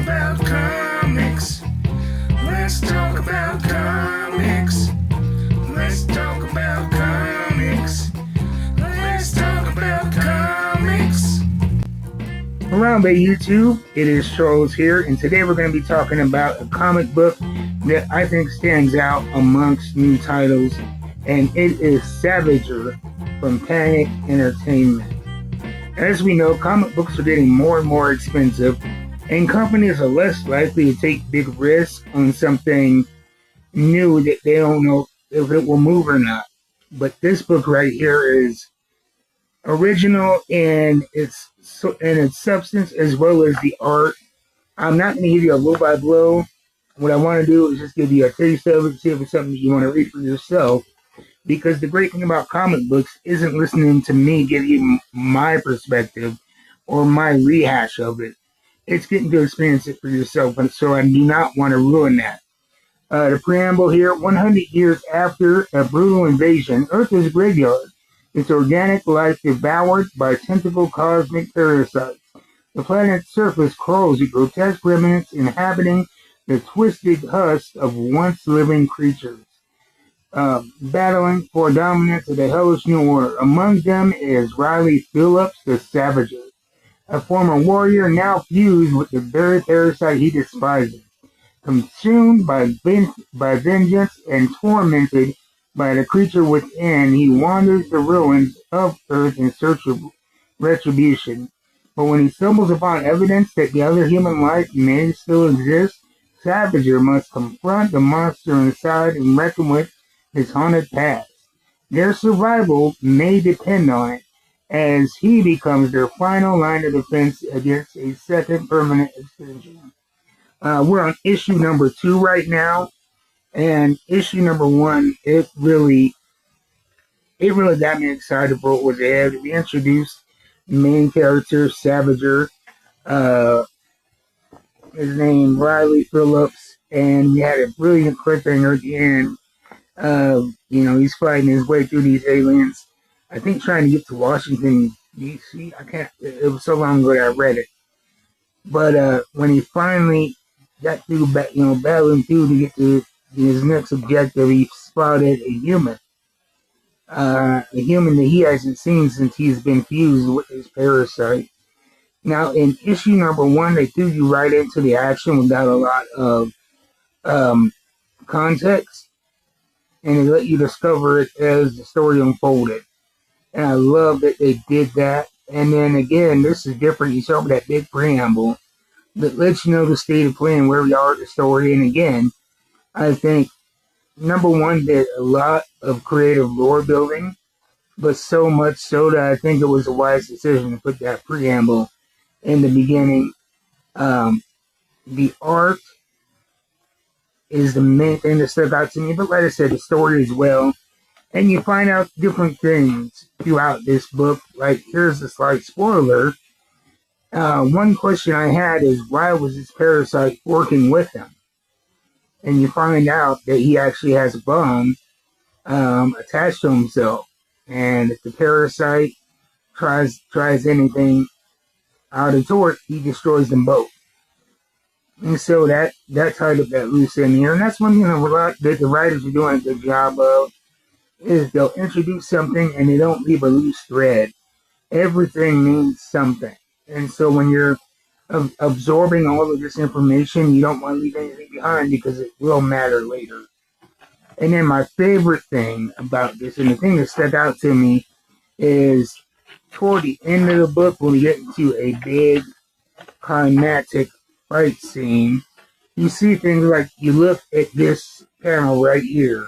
about comics. Let's talk about comics. Let's talk about comics. Let's talk about comics. Around by YouTube, it is Charles here, and today we're going to be talking about a comic book that I think stands out amongst new titles, and it is Savager from Panick Entertainment. As we know, comic books are getting more and more expensive, and companies are less likely to take big risks on something new that they don't know if it will move or not. But this book right here is original in its substance as well as the art. I'm not going to give you a blow by blow. What I want to do is just give you a taste of it, see if it's something you want to read for yourself. Because the great thing about comic books isn't listening to me give you my perspective or my rehash of it. It's getting to experience it for yourself, and so I do not want to ruin that. The preamble here: 100 years after a brutal invasion, Earth is a graveyard. Its organic life devoured by tentacle cosmic parasites. The planet's surface crawls with grotesque remnants inhabiting the twisted husk of once living creatures. Battling for dominance of the hellish new order. Among them is Riley Phillips, the Savager, a former warrior now fused with the very parasite he despises. Consumed by vengeance and tormented by the creature within, he wanders the ruins of Earth in search of retribution. But when he stumbles upon evidence that the other human life may still exist, Savager must confront the monster inside and reckon with his haunted past. Their survival may depend on it, as he becomes their final line of defense against a second permanent extinction. We're on issue number 2 right now, and issue number 1, it really got me excited for what was ahead. We introduced the main character, Savager, his name Riley Phillips, and we had a brilliant cliffhanger at the end. He's fighting his way through these aliens. I think trying to get to Washington, D.C. It was so long ago that I read it. But when he finally got through, battling through to get to his next objective, he spotted a human that he hasn't seen since he's been fused with his parasite. Now, in issue number 1, they threw you right into the action without a lot of context, and they let you discover it as the story unfolded. And I love that they did that. And then again, this is different. You start with that big preamble that lets you know the state of play and where we are at the story. And again, I think number 1 did a lot of creative lore building, but so much so that I think it was a wise decision to put that preamble in the beginning. The art is the main thing that stuck out to me, but like I said, the story as well. And you find out different things throughout this book. Like, here's a slight spoiler. One question I had is, why was this parasite working with him? And you find out that he actually has a bomb attached to himself. And if the parasite tries anything out of torque, he destroys them both. And so that tied up that loose end here. And that's one thing that the writers are doing a good job of, is they'll introduce something and they don't leave a loose thread. Everything means something. And so when you're absorbing all of this information, you don't want to leave anything behind because it will matter later. And then my favorite thing about this, and the thing that stuck out to me, is toward the end of the book, when we get into a big climactic fight scene, you see things like, you look at this panel right here.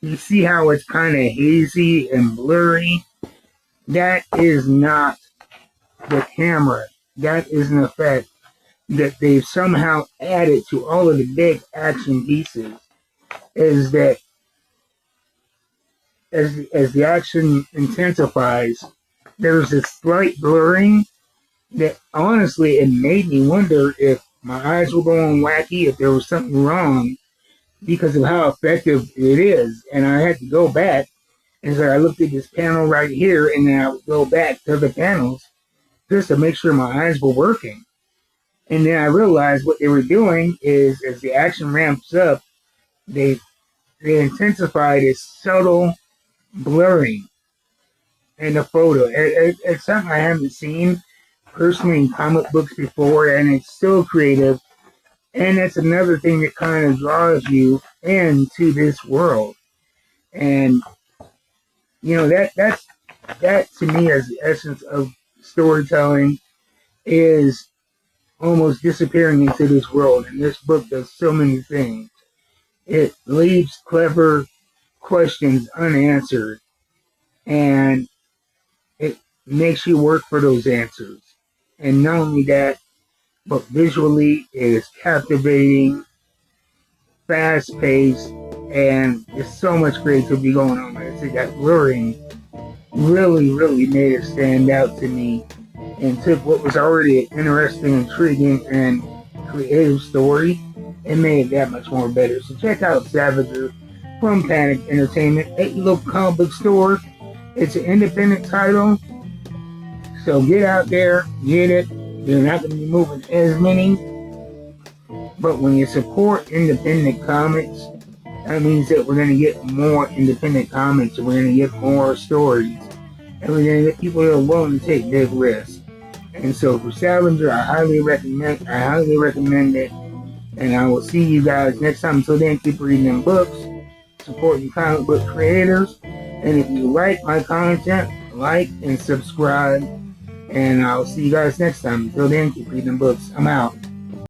You see how it's kind of hazy and blurry? That is not the camera. That is an effect that they've somehow added to all of the big action pieces. Is that as the action intensifies, there's this slight blurring that honestly, it made me wonder if my eyes were going wacky, if there was something wrong, because of how effective it is. And I had to go back, and so I looked at this panel right here, and then I would go back to the panels just to make sure my eyes were working. And then I realized what they were doing is, as the action ramps up, they intensify this subtle blurring in the photo. It's something I haven't seen personally in comic books before, and it's so creative. And that's another thing that kind of draws you into this world. And that to me is the essence of storytelling, is almost disappearing into this world. And this book does so many things. It leaves clever questions unanswered, and it makes you work for those answers. And not only that, but visually it is captivating, fast paced, and there's so much creativity going on. Like I said, that blurring really made it stand out to me, and took what was already an interesting, intriguing, and creative story and made it that much more better. So check out Savager from Panic Entertainment at your local comic book store. It's an independent title, so get out there, get it. They're not going to be moving as many, but when you support independent comics, that means that we're going to get more independent comics, and we're going to get more stories, and we're going to get people that are willing to take big risks. And so for Salinger, I highly recommend it. And I will see you guys next time. Until then, keep reading them books, supporting comic book creators. And if you like my content, like and subscribe. And I'll see you guys next time. Until then, keep reading them books. I'm out.